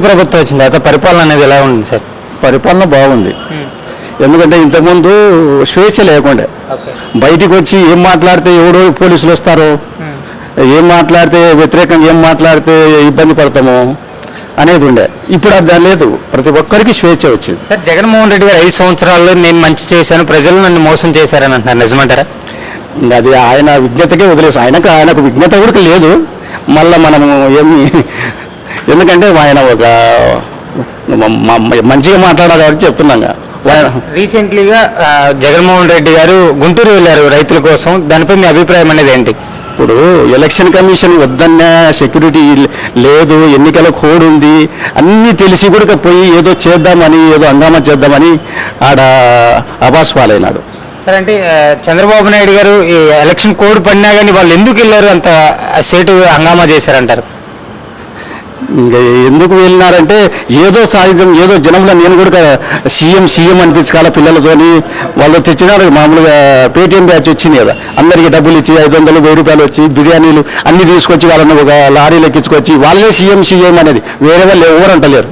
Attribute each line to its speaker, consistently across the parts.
Speaker 1: ప్రభుత్వం వచ్చింది తర్వాత పరిపాలన అనేది ఎలా ఉంది సార్?
Speaker 2: పరిపాలన బాగుంది. ఎందుకంటే ఇంతకుముందు స్వేచ్ఛ లేకుండే, బయటికి వచ్చి ఏం మాట్లాడితే ఎవడో పోలీసులు వస్తారు, ఏం మాట్లాడితే వ్యతిరేకంగా ఏం మాట్లాడితే ఇబ్బంది పడతాము అనేది ఉండే. ఇప్పుడు అది లేదు, ప్రతి ఒక్కరికి స్వేచ్ఛ వచ్చింది.
Speaker 1: సార్ జగన్మోహన్ రెడ్డి గారు 5 సంవత్సరాల్లో నేను మంచి చేశాను, ప్రజలు నన్ను మోసం చేశారని అంటున్నారు, నిజమంటారా?
Speaker 2: అది ఆయన విజ్ఞతకే వదిలేసి ఆయనకు విజ్ఞత కూడా లేదు. మళ్ళీ మనము ఏమి, ఎందుకంటే ఆయన ఒక మంచిగా మాట్లాడాలి కాబట్టి చెప్తున్నాం.
Speaker 1: రీసెంట్లీగా జగన్మోహన్ రెడ్డి గారు గుంటూరు వెళ్ళారు రైతుల కోసం, దానిపై మీ అభిప్రాయం అనేది ఏంటి?
Speaker 2: ఇప్పుడు ఎలక్షన్ కమిషన్ వద్దన్న సెక్యూరిటీ లేదు, ఎన్నికల కోడ్ ఉంది, అన్నీ తెలిసి కూడా పోయి ఏదో చేద్దామని, ఏదో హంగామా చేద్దామని ఆడ అబాస్ పాలైనాడు.
Speaker 1: సరే, అంటే చంద్రబాబు నాయుడు గారు ఈ ఎలక్షన్ కోడ్ పడినా కానీ వాళ్ళు ఎందుకు వెళ్ళారు అంత సేటు హంగామా చేశారంటారు?
Speaker 2: ఇంకా ఎందుకు వెళ్ళినారంటే ఏదో సాయుధం, ఏదో జనంలో నేను కూడా సీఎం అనిపించాల పిల్లలతోని వాళ్ళు తెచ్చినారు. మామూలుగా పేటీఎం బ్యాచ్ వచ్చింది కదా, అందరికీ డబ్బులు ఇచ్చి 500, 1000 రూపాయలు వచ్చి బిర్యానీలు అన్ని తీసుకొచ్చి వాళ్ళని ఒక లారీలు ఎక్కించుకొచ్చి వాళ్ళే సీఎం అనేది, వేరే వాళ్ళు ఎవరు అంటలేరు.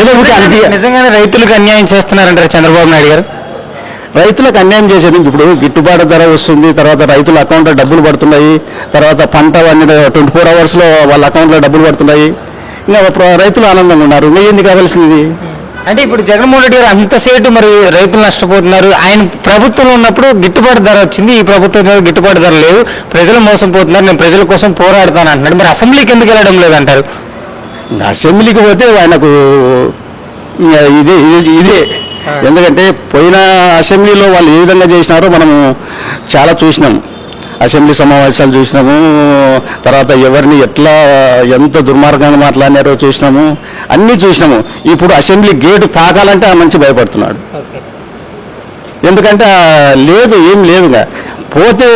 Speaker 2: ఏదో ఒకటి
Speaker 1: నిజంగానే రైతులకు అన్యాయం చేస్తున్నారంటారు చంద్రబాబు నాయుడు గారు?
Speaker 2: రైతులకు అన్యాయం చేసేది ఇప్పుడు గిట్టుబాటు ధర వస్తుంది, తర్వాత రైతుల అకౌంట్లో డబ్బులు పడుతున్నాయి, తర్వాత పంట 24 అవర్స్లో వాళ్ళ అకౌంట్లో డబ్బులు పడుతున్నాయి. ఇంకా రైతులు ఆనందంగా ఉన్నారు. ఇంకా ఏంది కావాల్సింది?
Speaker 1: అంటే ఇప్పుడు జగన్మోహన్ రెడ్డి గారు అంతసేటు మరి రైతులు నష్టపోతున్నారు, ఆయన ప్రభుత్వంలో ఉన్నప్పుడు గిట్టుబాటు ధర వచ్చింది, ఈ ప్రభుత్వం గిట్టుబాటు ధర లేదు, ప్రజలు మోసపోతున్నారు, నేను ప్రజల కోసం పోరాడతాను అంటున్నాడు. మరి అసెంబ్లీకి ఎందుకు వెళ్ళడం లేదంటారు?
Speaker 2: అసెంబ్లీకి పోతే ఆయనకు ఇదే ఎందుకంటే పోయిన అసెంబ్లీలో వాళ్ళు ఏ విధంగా చేసినారో మనము చాలా చూసినాము, అసెంబ్లీ సమావేశాలు చూసినాము, తర్వాత ఎవరిని ఎంత దుర్మార్గంగా మాట్లాడినారో చూసినాము, అన్నీ చూసినాము. ఇప్పుడు అసెంబ్లీ గేటు తాకాలంటే ఆ మంచి భయపడుతున్నాడు. ఎందుకంటే లేదు, ఏం లేదుగా పోతే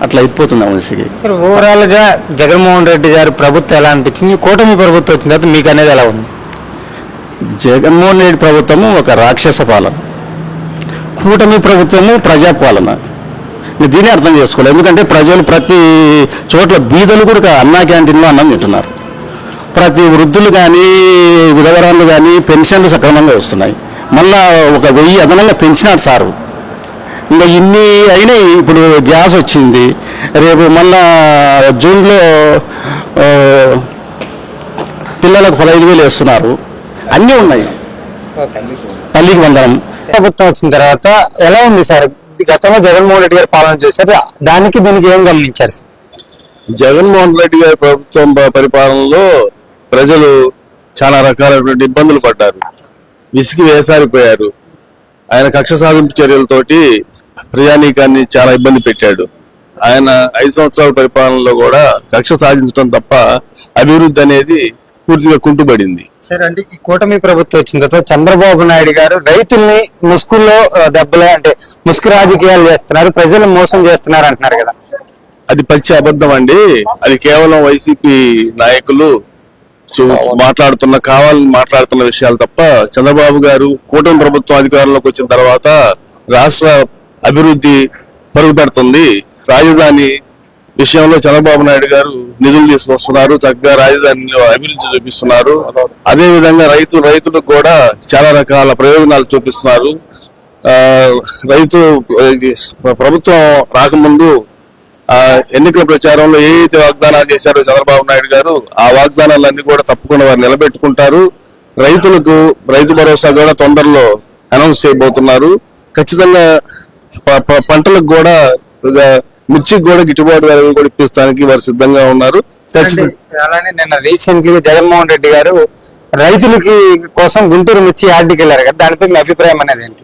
Speaker 2: అట్లా అయిపోతుంది ఆ మనిషికి.
Speaker 1: ఓవరాల్గా జగన్మోహన్ రెడ్డి గారు ప్రభుత్వం ఎలా అనిపించింది? కూటమి ప్రభుత్వం వచ్చిన తర్వాత మీకు అనేది ఎలా ఉంది?
Speaker 2: జగన్మోహన్ రెడ్డి ప్రభుత్వము ఒక రాక్షస పాలన, కూటమి ప్రభుత్వము ప్రజాపాలన. దీన్ని అర్థం చేసుకోలేదు. ఎందుకంటే ప్రజలు ప్రతి చోట్ల బీదలు కూడా అన్నా క్యాంటీన్లో అన్నం తింటున్నారు, ప్రతి వృద్ధులు కానీ విధవరాళ్ళు కానీ పెన్షన్లు సక్రమంగా వస్తున్నాయి. మళ్ళా 1000 అదనంగా పెంచినాడు సారు. ఇంకా ఇన్ని అయినాయి. ఇప్పుడు గ్యాస్ వచ్చింది, రేపు మళ్ళా జూన్లో పిల్లలకు 15,000 వేస్తున్నారు, అన్నీ ఉన్నాయి. తల్లికి వందనం.
Speaker 1: ప్రభుత్వం వచ్చిన తర్వాత ఎలా ఉంది సార్? గతంలో జగన్మోహన్ రెడ్డి గారు పాలన చేశారు, దీనికి ఏం గమనించారు సార్?
Speaker 3: జగన్మోహన్ రెడ్డి గారి ప్రభుత్వం పరిపాలనలో ప్రజలు చాలా రకాలైనటువంటి ఇబ్బందులు పడ్డారు, విసిగి వేసారిపోయారు. ఆయన కక్ష సాధింపు చర్యలతోటి ప్రజానీకాన్ని చాలా ఇబ్బంది పెట్టాడు. ఆయన 5 సంవత్సరాల పరిపాలనలో కూడా కక్ష సాధించడం తప్ప అభివృద్ధి అనేది పూర్తిగా కుంటుబడింది.
Speaker 1: సార్, అంటే ఈ కూటమి ప్రభుత్వం వచ్చిన తర్వాత చంద్రబాబు నాయుడు గారు రైతుల్ని ముసుగుల్లో అంటే ముసుగు రాజకీయాలు చేస్తున్నారు, ప్రజలు మోసం చేస్తున్నారు అంటున్నారు కదా,
Speaker 3: అది పచ్చి అబద్ధం అండి. అది కేవలం వైసీపీ నాయకులు కావాలని మాట్లాడుతున్న విషయాలు తప్ప చంద్రబాబు గారు కూటమి ప్రభుత్వం అధికారంలోకి వచ్చిన తర్వాత రాష్ట్ర అభివృద్ధి పరుగు పెడుతుంది. రాజధాని విషయంలో చంద్రబాబు నాయుడు గారు నిధులు తీసుకొస్తున్నారు, చక్కగా రాజధానిలో అభివృద్ధి చూపిస్తున్నారు. అదే విధంగా రైతులకు కూడా చాలా రకాల ప్రయోజనాలు చూపిస్తున్నారు. ప్రభుత్వం రాకముందు ఎన్నికల ప్రచారంలో ఏదైతే వాగ్దానాలు చేశారో చంద్రబాబు నాయుడు గారు, ఆ వాగ్దానాలన్నీ కూడా తప్పకుండా వారు నిలబెట్టుకుంటారు. రైతు భరోసా కూడా తొందరలో అనౌన్స్ చేయబోతున్నారు. ఖచ్చితంగా పంటలకు కూడా, మిర్చికి కూడా గిట్టుబాటు ధర కూడా ఇప్పిస్తానికి వారు సిద్ధంగా ఉన్నారు.
Speaker 1: అలానే నిన్న రీసెంట్లీ జగన్మోహన్ రెడ్డి గారు రైతులకి కోసం గుంటూరు మిర్చి యార్డుకి వెళ్ళారు కదా, దానిపై మీ అభిప్రాయం అనేది ఏంటి?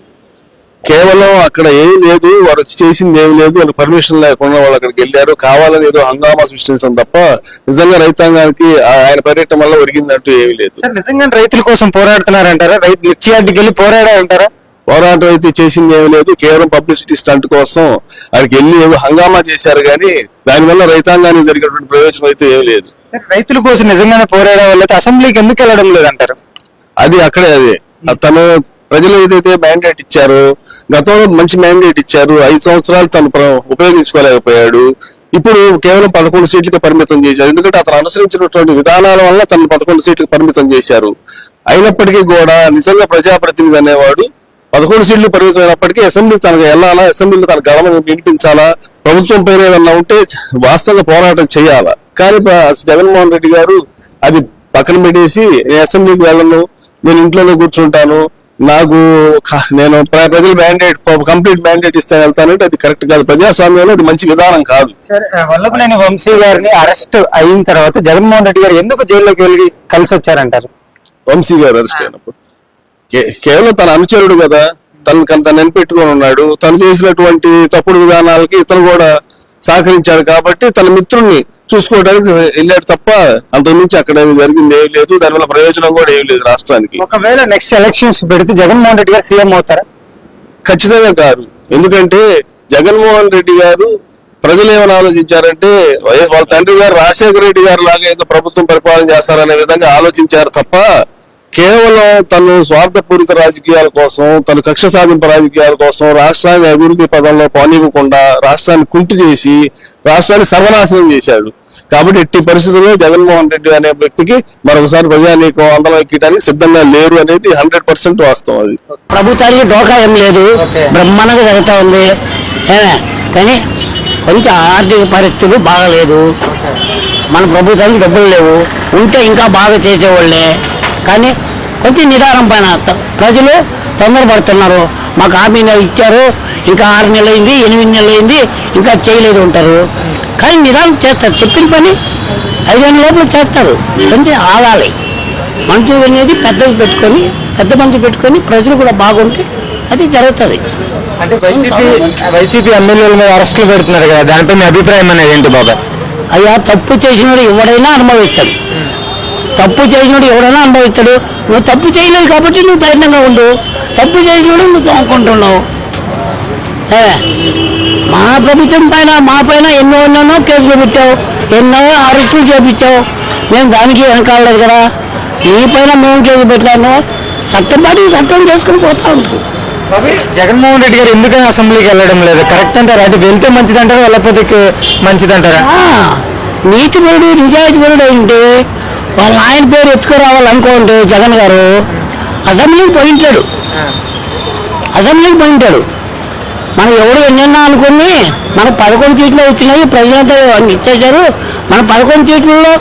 Speaker 3: కేవలం అక్కడ ఏమీ లేదు, వారు వచ్చి చేసింది ఏమి లేదు, వాళ్ళకి పర్మిషన్ లేకుండా వాళ్ళు అక్కడికి వెళ్ళారు, కావాలని ఏదో హంగామా సృష్టించడం తప్ప నిజంగా రైతాంగానికి ఆయన పర్యటన వల్ల ఒరిగిందంటూ ఏమీ లేదు.
Speaker 1: నిజంగా రైతుల కోసం పోరాడుతున్నారంటారా? మిర్చి యార్డుకి వెళ్ళి పోరాడారంటారా?
Speaker 3: పోరాటం అయితే చేసింది ఏమి లేదు, కేవలం పబ్లిసిటీ స్టంట్ కోసం అక్కడికి వెళ్ళి ఏదో హంగామా చేశారు, కానీ దానివల్ల రైతాంగానికి జరిగినటువంటి ప్రయోజనం అయితే ఏమి లేదు.
Speaker 1: రైతుల కోసం నిజంగానే పోరాడే వాళ్ళైతే అసెంబ్లీకి ఎందుకు వెళ్ళడం లేదంటారు?
Speaker 3: అది అక్కడే తను ప్రజలు ఏదైతే మ్యాండేట్ ఇచ్చారో, గతంలో మంచి మ్యాండేట్ ఇచ్చారు, 5 సంవత్సరాలు తను ఉపయోగించుకోలేకపోయాడు. ఇప్పుడు కేవలం 11 సీట్లకు పరిమితం చేశారు. ఎందుకంటే అతను అనుసరించినటువంటి విధానాల వల్ల తనను 11 సీట్లకు పరిమితం చేశారు. అయినప్పటికీ కూడా నిజంగా ప్రజాప్రతినిధి అనేవాడు 11 సీట్లు పరిమితం అయినప్పటికీ అసెంబ్లీ తనకు వెళ్ళాలా, అసెంబ్లీలో తన గళం వినిపించాలా, ప్రభుత్వం పైన ఏదన్నా ఉంటే వాస్తవంగా పోరాటం చేయాలా. కానీ జగన్మోహన్ రెడ్డి గారు అది పక్కన పెట్టేసి నేను అసెంబ్లీకి వెళ్ళను, నేను ఇంట్లోనే కూర్చుంటాను, నేను ప్రజలు మ్యాండేట్ కంప్లీట్ మ్యాండేట్ ఇస్తే వెళ్తానంటే అది కరెక్ట్ కాదు. ప్రజాస్వామ్యంలో అది మంచి విధానం కాదు.
Speaker 1: వల్లభనేని వంశీ గారిని అరెస్ట్ అయిన తర్వాత జగన్మోహన్ రెడ్డి గారు ఎందుకు జైల్లోకి వెళ్ళి కలిసి వచ్చారంటారు?
Speaker 3: వంశీ గారు అరెస్ట్ అయినప్పుడు కేవలం తన అనుచరుడు కదా, తను నెనపెట్టుకొని ఉన్నాడు. తను చేసినటువంటి తప్పుడు విధానాలకి ఇతను కూడా సహకరించాడు కాబట్టి తన మిత్రుణ్ణి చూసుకోవడానికి వెళ్ళాడు తప్ప అంతకుమించి అక్కడ జరిగింది ఏమీ లేదు. దానివల్ల ప్రయోజనం కూడా ఏమీ లేదు రాష్ట్రానికి.
Speaker 1: ఒకవేళ నెక్స్ట్ ఎలక్షన్స్ పెడితే జగన్మోహన్ రెడ్డి గారు సీఎం అవుతారా?
Speaker 3: ఖచ్చితంగా కాదు. ఎందుకంటే జగన్మోహన్ రెడ్డి గారు ప్రజలు ఏమని ఆలోచించారంటే వాళ్ళ తండ్రి గారు రాజశేఖర రెడ్డి గారు లాగా ఏదో ప్రభుత్వం పరిపాలన చేస్తారనే విధంగా ఆలోచించారు తప్ప కేవలం తను స్వార్థపూరిత రాజకీయాల కోసం, తను కక్ష సాధింపు రాజకీయాల కోసం రాష్ట్రాన్ని అభివృద్ధి పదంలో పోనివ్వకుండా రాష్ట్రాన్ని కుంటు చేసి రాష్ట్రాన్ని సర్వనాశనం చేశాడు. కాబట్టి ఎట్టి పరిస్థితుల్లో జగన్మోహన్ రెడ్డి అనే వ్యక్తికి మరొకసారి ప్రజానీకం అందరం ఎక్కడానికి సిద్ధంగా లేరు అనేది 100% వాస్తవం. అది
Speaker 4: ప్రభుత్వానికి డోకా ఏం లేదు, బ్రహ్మాండంగా జరుగుతూ ఉంది. కానీ కొంచెం ఆర్థిక పరిస్థితులు బాగలేదు. మన ప్రభుత్వానికి డబ్బులు లేవు, ఉంటే ఇంకా బాగా చేసేవాళ్ళే. కానీ కొంచెం నిదానం పైన ప్రజలు తొందరపడుతున్నారు. మాకు హామీ ఇచ్చారు, ఇంకా 6 నెలలు అయింది, 8 నెలలు అయింది, ఇంకా చేయలేదు ఉంటారు. కానీ నిదానం చేస్తారు, చెప్పిన పని 5 ఏళ్ళ లోపల చేస్తారు. కొంచెం ఆగాలి. మనుషులు అనేది పెద్ద మనిషి పెట్టుకొని ప్రజలు కూడా బాగుంటే అది జరుగుతుంది.
Speaker 1: అంటే వైసీపీ ఎమ్మెల్యేల మీద అరెస్టులు పెడుతున్నారు కదా, దానిపై మీ అభిప్రాయం అనేది ఏంటి బాబాయ్?
Speaker 4: అయ్యా, తప్పు చేసినోడు ఎవడైనా అనుభవిస్తాడు. నువ్వు తప్పు చేయలేదు కాబట్టి నువ్వు ధైర్యంగా ఉండు. తప్పు చేసినోడు నువ్వు తోముకుంటున్నావు. మా ప్రభుత్వం పైన మా పైన ఎన్నో కేసులు పెట్టావు, ఎన్నో అరెస్టులు చేపించావు. మేము దానికి వెనకాడలేదు కదా. నీ పైన మేము కేసు పెట్టాను. చట్టం చేసుకుని పోతా ఉంటాం.
Speaker 1: జగన్మోహన్ రెడ్డి గారు ఎందుకని అసెంబ్లీకి వెళ్ళడం లేదు? కరెక్ట్ అంటారా? అది వెళ్తే మంచిదంటారా వెళ్ళకపోతే మంచిదంటారా?
Speaker 4: నీతిపరుడు నిజాయితీపరుడు అంటే వాళ్ళ ఆయన పేరు ఎత్తుకురావాలనుకోండి జగన్ గారు అసెంబ్లీకి పోయింటాడు. మనం ఎవరు ఎన్నెన్నా అనుకుని మనకు 11 సీట్లు వచ్చినాయి, ప్రజలంతా ఇచ్చేశారు. మన 11 సీట్లలో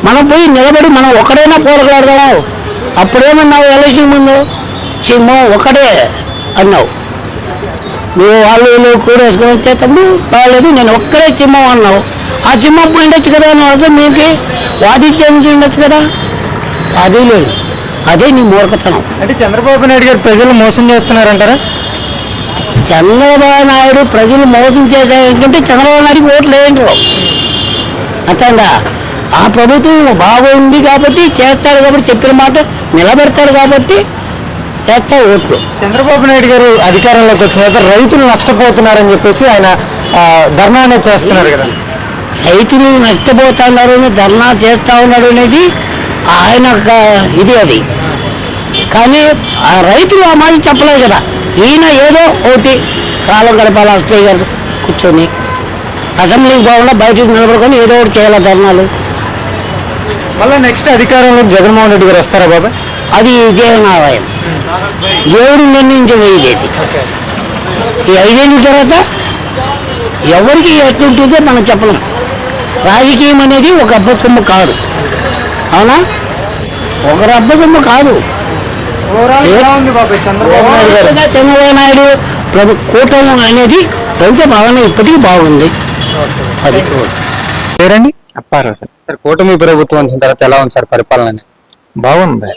Speaker 4: మనం పోయి నిలబడి మనం ఒకడైనా పోరాడదాము. అప్పుడేమన్నావు ఎలక్షన్ ముందు? సింహం ఒకటే అన్నావు. నువ్వు వాళ్ళు కూరేసుకొని వచ్చేటప్పుడు బాగాలేదు, నేను ఒక్కడే సింహం అన్నావు. ఆ సింహం పోయిండొచ్చు కదా, నువ్వు అసెంబ్లీకి వాదించి ఉండొచ్చు కదా. అది లేదు, అదే నీ మూర్ఖతనం.
Speaker 1: అంటే చంద్రబాబు నాయుడు గారు ప్రజలు మోసం చేస్తున్నారంటారా?
Speaker 4: చంద్రబాబు నాయుడు ప్రజలు మోసం చేశారంటే చంద్రబాబు నాయుడికి ఓట్లు వేయండి. అర్థంగా ఆ ప్రభుత్వం బాగుంది కాబట్టి చేస్తాడు, కాబట్టి చెప్పిన మాట నిలబెడతాడు కాబట్టి చేస్తారు ఓట్లు.
Speaker 1: చంద్రబాబు నాయుడు గారు అధికారంలోకి వచ్చిన తర్వాత రైతులు నష్టపోతున్నారని చెప్పేసి ఆయన ధర్నా అనేది చేస్తున్నారు కదా.
Speaker 4: రైతులు నష్టపోతున్నారు, ధర్నా చేస్తా ఉన్నాడు అనేది ఆయన ఇది. అది కానీ ఆ రైతులు ఆ మాట చెప్పలేదు కదా. ఈయన ఏదో ఒకటి కాలం గడపాలి, అసలు గారు కూర్చొని అసెంబ్లీకి పోకుండా బయటకు నిలబడుకొని ఏదో ఒకటి చేయాలి ధర్నాలు.
Speaker 1: మళ్ళీ నెక్స్ట్ అధికారంలో జగన్మోహన్ రెడ్డి గారు వస్తారా బాబా?
Speaker 4: అది దేవుని ఆదాయం, దేవుడు నిర్ణయించేది. ఈ 5 ఏళ్ళ తర్వాత ఎవరికి ఎట్లుంటుందో మనం చెప్పలేం. రాజకీయం అనేది ఒక అబ్బ సొమ్ము కాదు, అవునా? ఒకరు అబ్బ సొమ్ము కాదు. చంద్రబాబు నాయుడు కూటమి అనేది ప్రభుత్వ భావన ఇప్పటికీ బాగుంది. అది
Speaker 1: పేరండి అప్పారావు సార్. కూటమి ప్రభుత్వం వచ్చిన తర్వాత ఎలా ఉంది సార్ పరిపాలన?
Speaker 5: బాగుంది.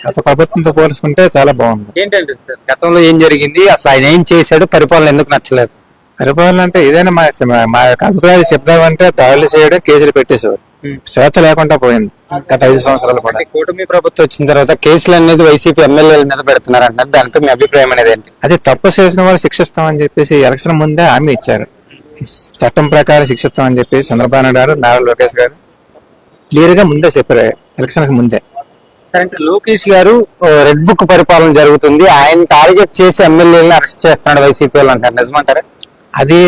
Speaker 5: గత ప్రభుత్వంతో పోల్చుకుంటే చాలా బాగుంది.
Speaker 1: ఏంటంటే గతంలో ఏం జరిగింది, అసలు ఆయన ఏం చేశాడు, పరిపాలన ఎందుకు నచ్చలేదు?
Speaker 5: పరిపాలన అంటే ఏదైనా మా యొక్క అభిప్రాయాలు చెప్దామంటే దాడులు చేయడం, కేసులు పెట్టేసేవారు. స్వేచ్ఛ లేకుండా పోయింది గత 5 సంవత్సరాలు కూడా.
Speaker 1: కూటమి ప్రభుత్వం వచ్చిన తర్వాత కేసులు అనేది వైసీపీ ఎమ్మెల్యేల మీద పెడుతున్నారు అంటారు, దానిపై మీ అభిప్రాయం అనేది ఏంటి?
Speaker 5: అది తప్పు చేసిన వాళ్ళు శిక్షిస్తామని చెప్పేసి ఎలక్షన్ ముందే హామీ ఇచ్చారు. చట్టం ప్రకారం శిక్షిస్తామని చెప్పేసి చంద్రబాబు నాయుడు గారు, నారా లోకేష్ గారు క్లియర్ గా ముందే చెప్పారు, ఎలక్షన్ కి ముందే.
Speaker 1: అంటే లోకేష్ గారు రెడ్ బుక్ పరిపాలన జరుగుతుంది, ఆయన టార్గెట్ చేసి ఎమ్మెల్యేలను అరెస్ట్ చేస్తున్నాడు వైసీపీ వాళ్ళు అంటారు, నిజమంటారా?
Speaker 5: అది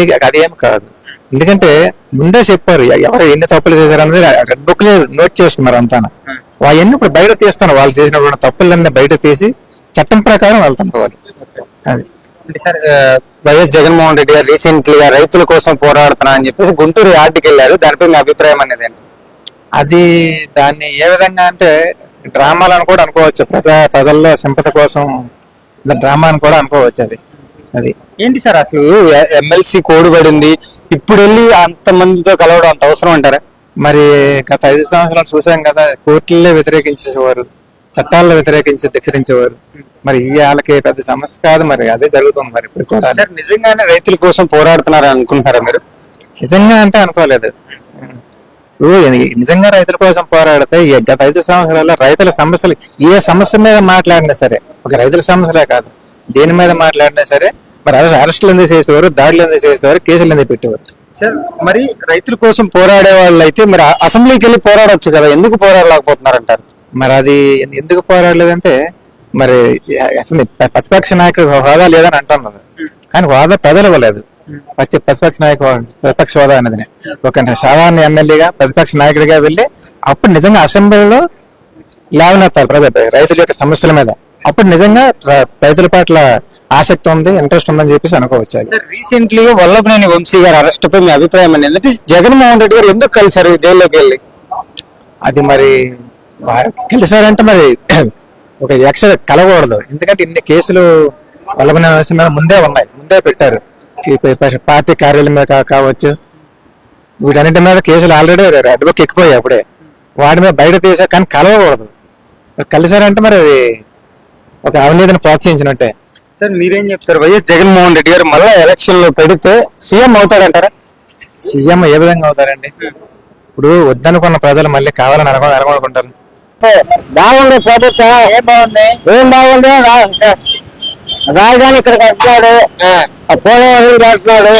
Speaker 5: ఏం కాదు. ఎందుకంటే ముందే చెప్పారు ఎవరు ఎన్ని తప్పులు చేశారు అనేది రెడ్ బుక్ నోట్ చేసుకున్నారు అంతా. అవన్నీ ఇప్పుడు బయట తీస్తాను, వాళ్ళు చేసినటువంటి తప్పులన్నీ బయట తీసి చట్టం ప్రకారం వెళ్తున్నారు వాళ్ళు. అది
Speaker 1: అంటే సార్ వైఎస్ జగన్మోహన్ రెడ్డి గారు రీసెంట్లీగా రైతుల కోసం పోరాడుతున్నా అని చెప్పేసి గుంటూరు యార్డుకి వెళ్ళారు. దానిపై మీ అభిప్రాయం అనేది ఏంటి?
Speaker 5: అది దాన్ని ఏ విధంగా అంటే డ్రామాలను కూడా అనుకోవచ్చు, ప్రజల్లో సింపతి కోసం డ్రామా అని కూడా అనుకోవచ్చు. అది
Speaker 1: ఏంటి సార్ అసలు ఎమ్మెల్సీ కోడ్ పడింది, ఇప్పుడు వెళ్ళి అంత మందితో కలవడం అంత అవసరం అంటారా?
Speaker 5: మరి గత 5 సంవత్సరాలు చూసాం కదా, కోర్టులే వ్యతిరేకించేసేవారు, చట్టాల్లో వ్యతిరేకించి ధిక్కరించేవారు. మరి ఈ వాళ్ళకి పెద్ద సమస్య కాదు, మరి అదే జరుగుతుంది. మరి ఇప్పుడు కూడా
Speaker 1: సార్ నిజంగానే రైతుల కోసం పోరాడుతున్నారు అనుకుంటున్నారా మీరు?
Speaker 5: నిజంగా అంటే అనుకోలేదు. ఇప్పుడు నిజంగా రైతుల కోసం పోరాడితే ఈ గత 5 సంవత్సరాల్లో రైతుల సమస్యలు ఏ సమస్య మీద మాట్లాడినా సరే, ఒక రైతుల సమస్యలే కాదు దేని మీద మాట్లాడినా సరే, మరి అరెస్టులు ఎందుకు చేసేవారు, దాడులు ఎందుకు చేసేవారు, కేసులు ఎందుకు పెట్టేవారు?
Speaker 1: సార్ మరి రైతుల కోసం పోరాడే వాళ్ళు అయితే మరి అసెంబ్లీకి వెళ్ళి పోరాడొచ్చు కదా, ఎందుకు పోరాడలేకపోతున్నారంటారు?
Speaker 5: మరి అది ఎందుకు పోరాడలేదంటే, మరి అసలు ప్రతిపక్ష నాయకుడు హోదా లేదని అంటున్నారు, కానీ హోదా ప్రజలు ఇవ్వలేదు. ప్రతిపక్ష నాయకుడు ప్రతిపక్ష హోదా అనేది ఒక సాధారణ ఎమ్మెల్యేగా ప్రతిపక్ష నాయకుడిగా వెళ్ళి అప్పుడు నిజంగా అసెంబ్లీలో లేవనెత్తారు రైతుల యొక్క సమస్యల మీద. అప్పుడు నిజంగా రైతుల పట్ల ఆసక్తి ఉంది, ఇంట్రెస్ట్ ఉందని చెప్పేసి అనుకోవచ్చు. అది
Speaker 1: రీసెంట్లీ వల్లభనేని వంశీ గారు అరెస్ట్ పై మీ అభిప్రాయం అనేది, జగన్మోహన్ రెడ్డి గారు ఎందుకు కలిసారు జైల్లోకి వెళ్ళి?
Speaker 5: అది మరి కలిసారంటే మరి ఒక యాక్షన్ కలగకూడదు, ఎందుకంటే ఇన్ని కేసులు వల్లభనేని వంశీ మీద ముందే ఉన్నాయి, ముందే పెట్టారు. పార్టీ కార్యాలయం మీద కావచ్చు, వీటన్నిటి మీద కేసులు ఆల్రెడీ రెడ్ బుక్ ఎక్కిపోయాయి అప్పుడే, వాటి మీద బయట తీసా, కానీ కలవకూడదు. కలిసారంటే మరి ఒక అవినీతిని ప్రోత్సహించినట్టే.
Speaker 1: సార్ మీరేం చెప్తారు, వైఎస్ జగన్మోహన్ రెడ్డి గారు మళ్ళీ ఎలక్షన్ లో పెడితే సీఎం అవుతాడంటారా?
Speaker 5: సీఎం ఏ విధంగా అవుతారండి? ఇప్పుడు వద్దనుకున్న ప్రజలు మళ్ళీ కావాలని అనుకుంటారు.
Speaker 4: బాగుంది ప్రభుత్వం, ఏం బాగుంది, రాజధాని ఇక్కడ కట్టాడు, పోలవరం చేస్తున్నాడు,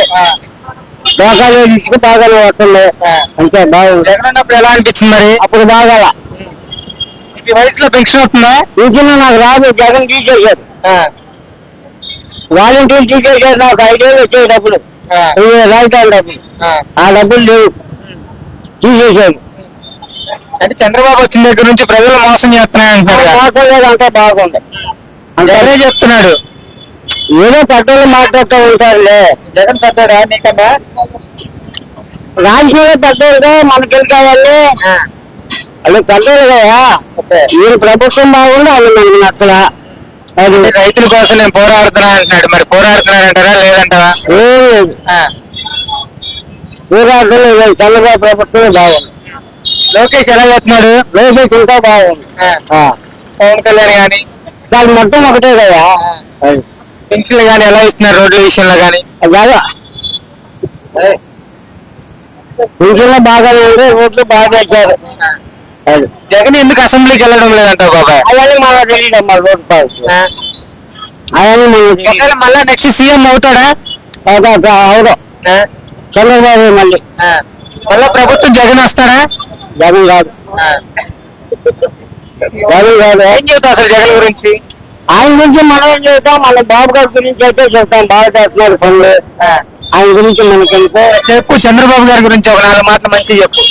Speaker 4: దోకాలు ఇసుక బాగా వస్తుంది, అంతే బాగుంది.
Speaker 1: జగన్ ఉన్నప్పుడు ఎలా అనిపించింది మరి?
Speaker 4: అప్పుడు బాగా
Speaker 1: ఈ వయసులో పెన్షన్ అవుతుందా?
Speaker 4: పింఛన్ నాకు రాదు, జగన్ తీసేసాడు, వాలంటీర్లు తీసేసాడు. నాకు 5 ఏళ్ళు వచ్చాయి డబ్బులు, రాజధాని డబ్బులు, ఆ డబ్బులు లేవు, తీసేసాడు.
Speaker 1: అంటే చంద్రబాబు వచ్చిన దగ్గర నుంచి ప్రజలు మోసం చేస్తున్నాయంటున్నారు.
Speaker 4: మోసం లేదు, అంతా బాగుంది
Speaker 1: అంటే చెప్తున్నాడు.
Speaker 4: ఏదో పెద్దోళ్ళు మాట్లాడుతూ ఉంటారులే.
Speaker 1: జగన్ పెద్దడా నీకన్నా?
Speaker 4: రాజకీయ పెద్దోళ్ళుగా మనకి వెళ్తాయని వాళ్ళు పెద్దోళ్ళు కదా. వీళ్ళు ప్రభుత్వం బాగుంది, వాళ్ళు మనకి నచ్చల. అది
Speaker 1: రైతుల కోసం నేను పోరాడుతున్నా అంటున్నాడు, మరి పోరాడుతున్నాడంటారా లేదంటారా?
Speaker 4: ఏం లేదు, పోరాటం లేదు. చంద్రబాబు ప్రభుత్వం బాగుంది.
Speaker 1: లోకేష్ ఎలా చేస్తున్నాడు?
Speaker 4: లోకేష్ ఇంకా బాగుంది.
Speaker 1: పవన్ కళ్యాణ్ గాని
Speaker 4: దాని మొత్తం ఒకటే కదా.
Speaker 1: పెన్షన్లు గాని ఎలా ఇస్తున్నారు, రోడ్ల విషయంలో గాని?
Speaker 4: బాగా పెన్షన్లు బాగానే ఉంది, రోడ్లు బాగా ఇచ్చారు.
Speaker 1: జగన్ ఎందుకు అసెంబ్లీకి వెళ్ళడం లేదంటావు బాబాయ్?
Speaker 4: అవన్నీ మనకు తెలియదు అమ్మా, రోడ్డు పాలు అవన్నీ మనకి.
Speaker 1: మళ్ళా నెక్స్ట్ సీఎం అవుతాడా?
Speaker 4: అవును, చంద్రబాబు మళ్ళీ
Speaker 1: మళ్ళా ప్రభుత్వం జగన్ వస్తాడా?
Speaker 4: జగన్ కాదు, జగన్ కాదు.
Speaker 1: ఏం చెబుతావు అసలు జగన్ గురించి?
Speaker 4: ఆయన గురించి మనం ఏం చెప్తాం, మన బాబు గారి గురించి అయితే చెప్తాం, బాగా చేస్తున్నారు పనులు. ఆయన గురించి మనకి
Speaker 1: చెప్పు, చంద్రబాబు గారి గురించి ఒక 4 మాటలు మంచిగా చెప్పు.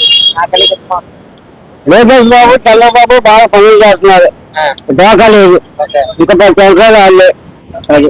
Speaker 4: లోకేష్ బాబు, చంద్రబాబు బాగా పనులు చేస్తున్నారు, దోకా లేదు, ఇంకా 10 సంవత్సరాలు వాళ్ళు. అది